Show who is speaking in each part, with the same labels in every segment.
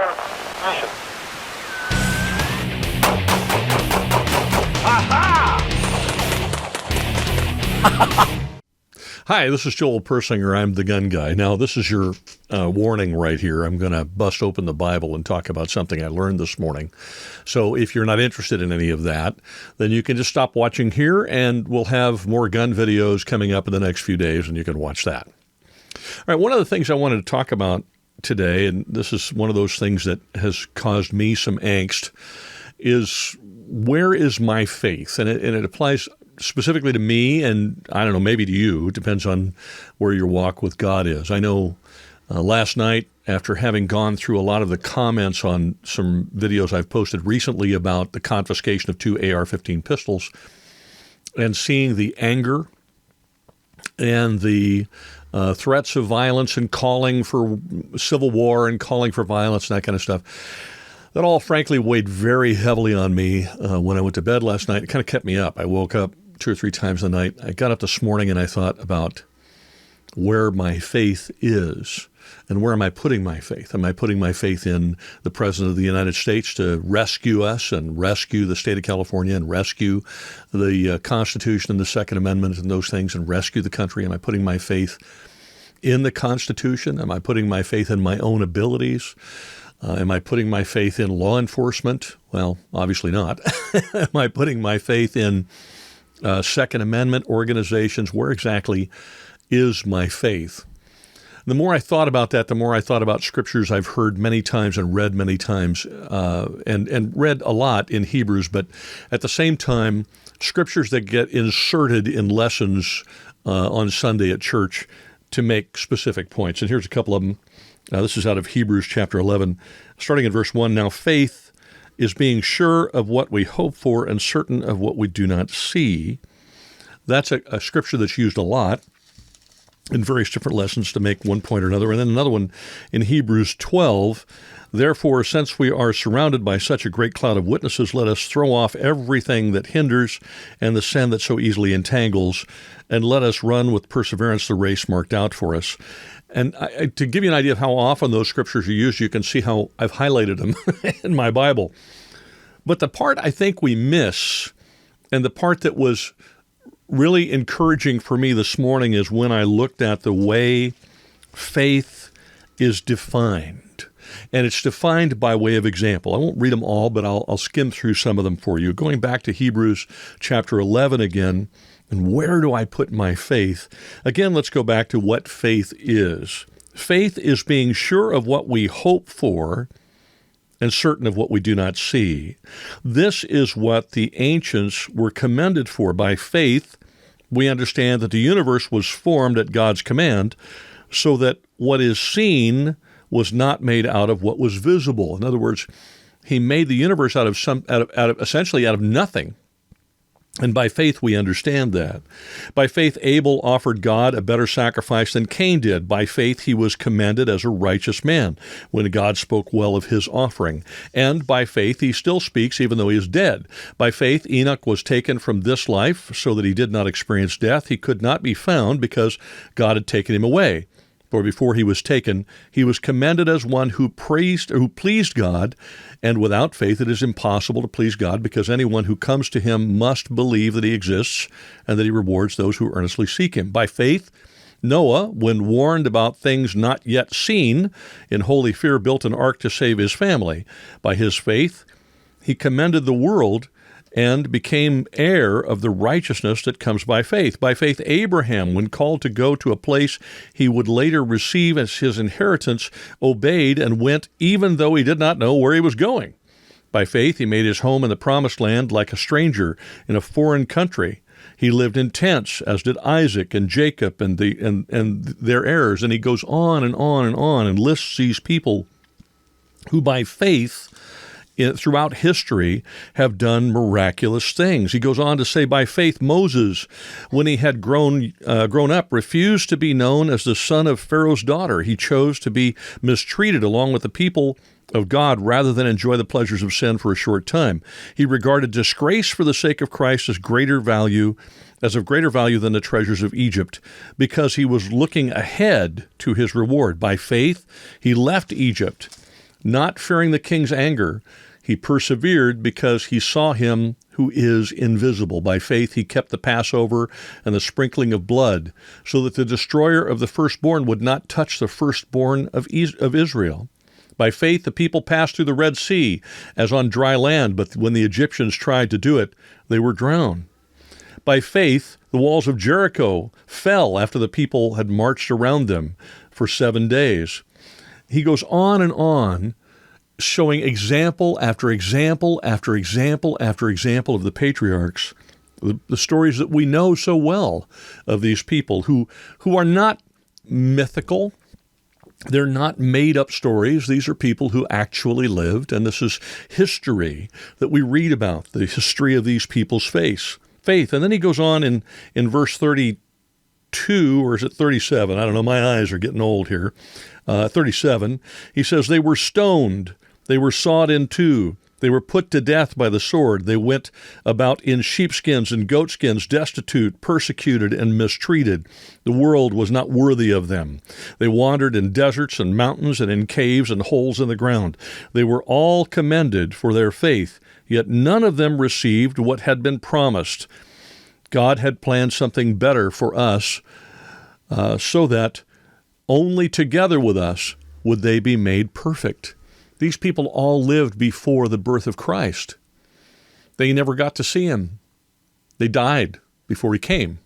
Speaker 1: Mission.
Speaker 2: Hi, this is Joel Persinger. I'm the gun guy. Now, this is your warning right here. I'm going to bust open the Bible and talk about something I learned this morning. So if you're not interested in any of that, then you can just stop watching here, and we'll have more gun videos coming up in the next few days, and you can watch that. All right, one of the things I wanted to talk about today, and this is one of those things that has caused me some angst, is where is my faith? And it applies specifically to me, and I don't know, maybe to you. It depends on where your walk with God is. I know last night, after having gone through a lot of the comments on some videos I've posted recently about the confiscation of 2 AR-15 pistols, and seeing the anger and the threats of violence and calling for civil war and calling for violence and that kind of stuff, that all frankly weighed very heavily on me when I went to bed last night. It kind of kept me up. I woke up 2 or 3 times a night. I got up this morning and I thought about where my faith is and where am I putting my faith? Am I putting my faith in the President of the United States to rescue us and rescue the state of California and rescue the Constitution and the Second Amendment and those things and rescue the country? Am I putting my faith in the Constitution? Am I putting my faith in my own abilities? Am I putting my faith in law enforcement? Well, obviously not. Am I putting my faith in Second Amendment organizations? Where exactly is my faith? The more I thought about that, the more I thought about scriptures I've heard many times and read many times, and read a lot in Hebrews, but at the same time, scriptures that get inserted in lessons on Sunday at church to make specific points. And here's a couple of them. This is out of Hebrews chapter 11, starting in verse 1. Now faith is being sure of what we hope for and certain of what we do not see. That's a scripture that's used a lot in various different lessons to make one point or another. And then another one in Hebrews 12. Therefore, since we are surrounded by such a great cloud of witnesses, let us throw off everything that hinders and the sin that so easily entangles, and let us run with perseverance the race marked out for us. And to give you an idea of how often those scriptures are used, you can see how I've highlighted them in my Bible. But the part I think we miss, and the part that was really encouraging for me this morning, is when I looked at the way faith is defined. And it's defined by way of example. I won't read them all, but I'll skim through some of them for you. Going back to Hebrews chapter 11 again, and where do I put my faith? Again, let's go back to what faith is. Faith is being sure of what we hope for and certain of what we do not see. This is what the ancients were commended for. By faith, we understand that the universe was formed at God's command, so that what is seen was not made out of what was visible. In other words, he made the universe essentially out of nothing. And by faith, we understand that. By faith, Abel offered God a better sacrifice than Cain did. By faith, he was commended as a righteous man when God spoke well of his offering. And by faith, he still speaks even though he is dead. By faith, Enoch was taken from this life so that he did not experience death. He could not be found because God had taken him away. For before he was taken, he was commended as one who pleased God, and without faith it is impossible to please God, because anyone who comes to him must believe that he exists and that he rewards those who earnestly seek him. By faith, Noah, when warned about things not yet seen, in holy fear built an ark to save his family. By his faith, he commended the world and became heir of the righteousness that comes by faith. By faith, Abraham, when called to go to a place he would later receive as his inheritance, obeyed and went even though he did not know where he was going. By faith, he made his home in the promised land like a stranger in a foreign country. He lived in tents, as did Isaac and Jacob and their heirs. And he goes on and on and on and lists these people who by faith throughout history have done miraculous things. He goes on to say, by faith, Moses, when he had grown up, refused to be known as the son of Pharaoh's daughter. He chose to be mistreated along with the people of God rather than enjoy the pleasures of sin for a short time. He regarded disgrace for the sake of Christ as of greater value than the treasures of Egypt, because he was looking ahead to his reward. By faith, he left Egypt, Not fearing the king's anger, he persevered because he saw him who is invisible. By faith he kept the Passover and the sprinkling of blood, so that the destroyer of the firstborn would not touch the firstborn of Israel. By faith the people passed through the Red Sea as on dry land, but when the Egyptians tried to do it, they were drowned. By faith the walls of Jericho fell after the people had marched around them for 7 days. He goes on, showing example after example after example after example of the patriarchs, the stories that we know so well of these people who are not mythical. They're not made-up stories. These are people who actually lived, and this is history that we read about, the history of these people's faith. And then he goes on in verse 32, or is it 37? I don't know. My eyes are getting old here. 37, he says, they were stoned. They were sawed in two. They were put to death by the sword. They went about in sheepskins and goatskins, destitute, persecuted, and mistreated. The world was not worthy of them. They wandered in deserts and mountains and in caves and holes in the ground. They were all commended for their faith, yet none of them received what had been promised. God had planned something better for us, so that only together with us would they be made perfect. These people all lived before the birth of Christ. They never got to see him. They died before he came.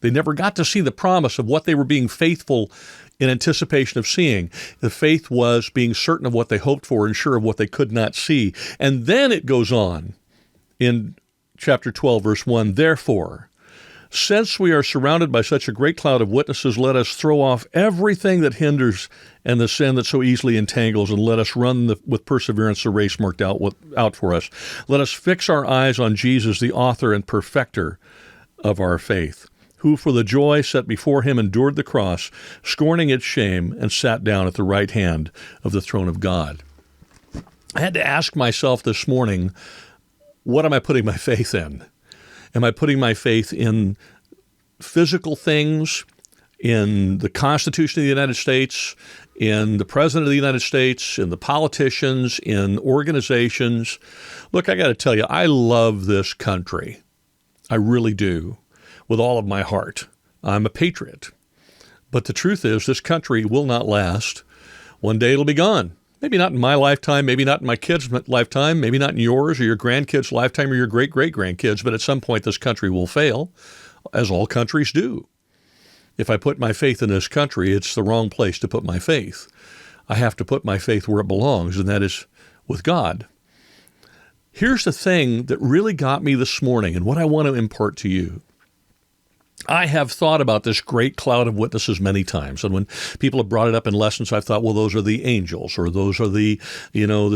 Speaker 2: They never got to see the promise of what they were being faithful in anticipation of seeing. The faith was being certain of what they hoped for and sure of what they could not see. And then it goes on in chapter 12, verse 1, therefore, since we are surrounded by such a great cloud of witnesses, let us throw off everything that hinders and the sin that so easily entangles, and let us run with perseverance the race marked out for us. Let us fix our eyes on Jesus, the author and perfecter of our faith, who for the joy set before him endured the cross, scorning its shame, and sat down at the right hand of the throne of God. I had to ask myself this morning, what am I putting my faith in? Am I putting my faith in physical things, in the Constitution of the United States, in the President of the United States, in the politicians, in organizations? Look, I got to tell you, I love this country. I really do, with all of my heart. I'm a patriot. But the truth is, this country will not last. One day it'll be gone. Maybe not in my lifetime, maybe not in my kids' lifetime, maybe not in yours or your grandkids' lifetime or your great-great-grandkids, but at some point this country will fail, as all countries do. If I put my faith in this country, it's the wrong place to put my faith. I have to put my faith where it belongs, and that is with God. Here's the thing that really got me this morning and what I want to impart to you. I have thought about this great cloud of witnesses many times, and when people have brought it up in lessons, I've thought, well, those are the angels, or those are the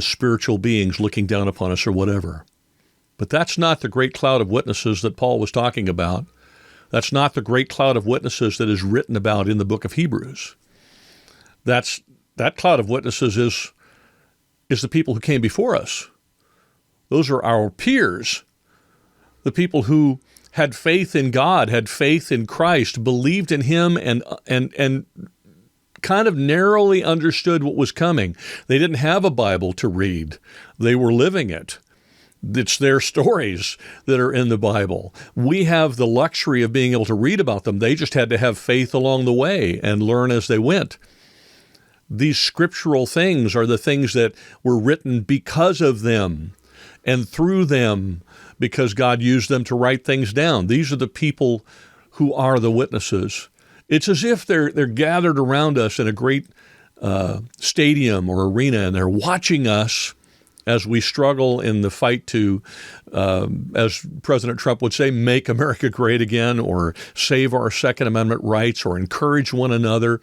Speaker 2: spiritual beings looking down upon us, or whatever. But that's not the great cloud of witnesses that Paul was talking about. That's not the great cloud of witnesses that is written about in the book of Hebrews. That cloud of witnesses is the people who came before us. Those are our peers, the people who had faith in God, had faith in Christ, believed in him, and kind of narrowly understood what was coming. They didn't have a Bible to read. They were living it. It's their stories that are in the Bible. We have the luxury of being able to read about them. They just had to have faith along the way and learn as they went. These scriptural things are the things that were written because of them and through them, because God used them to write things down. These are the people who are the witnesses. It's as if they're gathered around us in a great stadium or arena, and they're watching us as we struggle in the fight to, as President Trump would say, make America great again, or save our Second Amendment rights, or encourage one another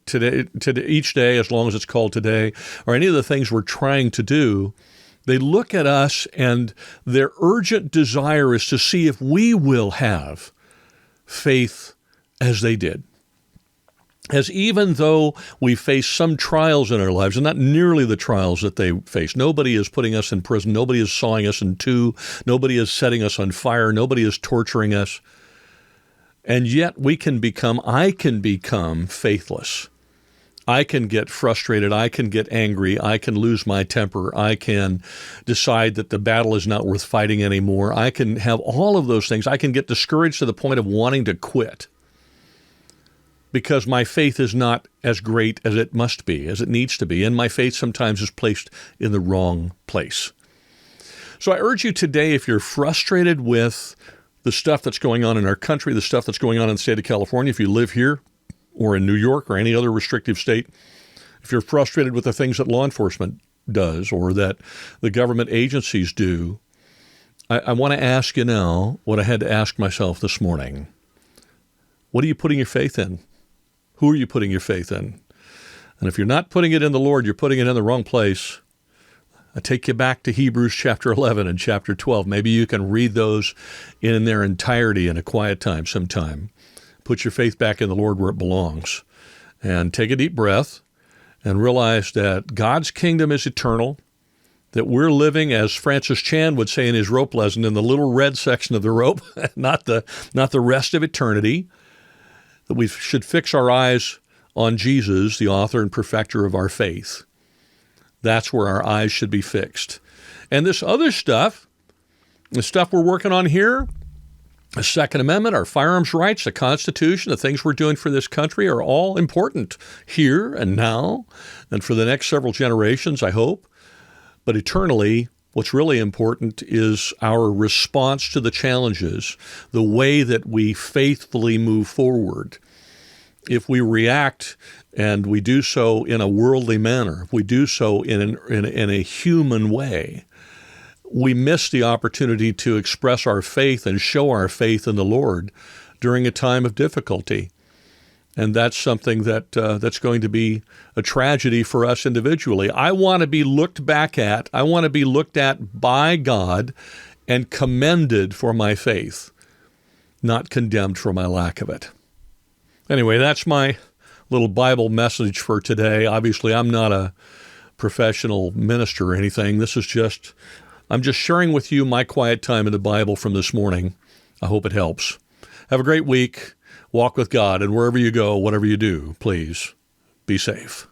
Speaker 2: today, each day, as long as it's called today, or any of the things we're trying to do. They look at us, and their urgent desire is to see if we will have faith as they did. As even though we face some trials in our lives, and not nearly the trials that they face. Nobody is putting us in prison. Nobody is sawing us in two. Nobody is setting us on fire. Nobody is torturing us. And yet I can become faithless. I can get frustrated. I can get angry. I can lose my temper. I can decide that the battle is not worth fighting anymore. I can have all of those things. I can get discouraged to the point of wanting to quit because my faith is not as great as it must be, as it needs to be. And my faith sometimes is placed in the wrong place. So I urge you today, if you're frustrated with the stuff that's going on in our country, the stuff that's going on in the state of California, if you live here, or in New York or any other restrictive state, if you're frustrated with the things that law enforcement does or that the government agencies do, I want to ask you now what I had to ask myself this morning. What are you putting your faith in? Who are you putting your faith in? And if you're not putting it in the Lord, you're putting it in the wrong place. I take you back to Hebrews chapter 11 and chapter 12. Maybe you can read those in their entirety in a quiet time sometime. Put your faith back in the Lord where it belongs and take a deep breath and realize that God's kingdom is eternal, that we're living, as Francis Chan would say in his rope lesson, in the little red section of the rope, not the rest of eternity, that we should fix our eyes on Jesus, the author and perfecter of our faith. That's where our eyes should be fixed. And this other stuff, the stuff we're working on here, the Second Amendment, our firearms rights, the Constitution, the things we're doing for this country are all important here and now and for the next several generations, I hope. But eternally, what's really important is our response to the challenges, the way that we faithfully move forward. If we react and we do so in a worldly manner, if we do so in a human way, we miss the opportunity to express our faith and show our faith in the Lord during a time of difficulty. And that's something that's going to be a tragedy for us individually. I want to be looked back at. I want to be looked at by God and commended for my faith, not condemned for my lack of it. Anyway, that's my little Bible message for today. Obviously, I'm not a professional minister or anything. I'm just sharing with you my quiet time in the Bible from this morning. I hope it helps. Have a great week. Walk with God, and wherever you go, whatever you do, please be safe.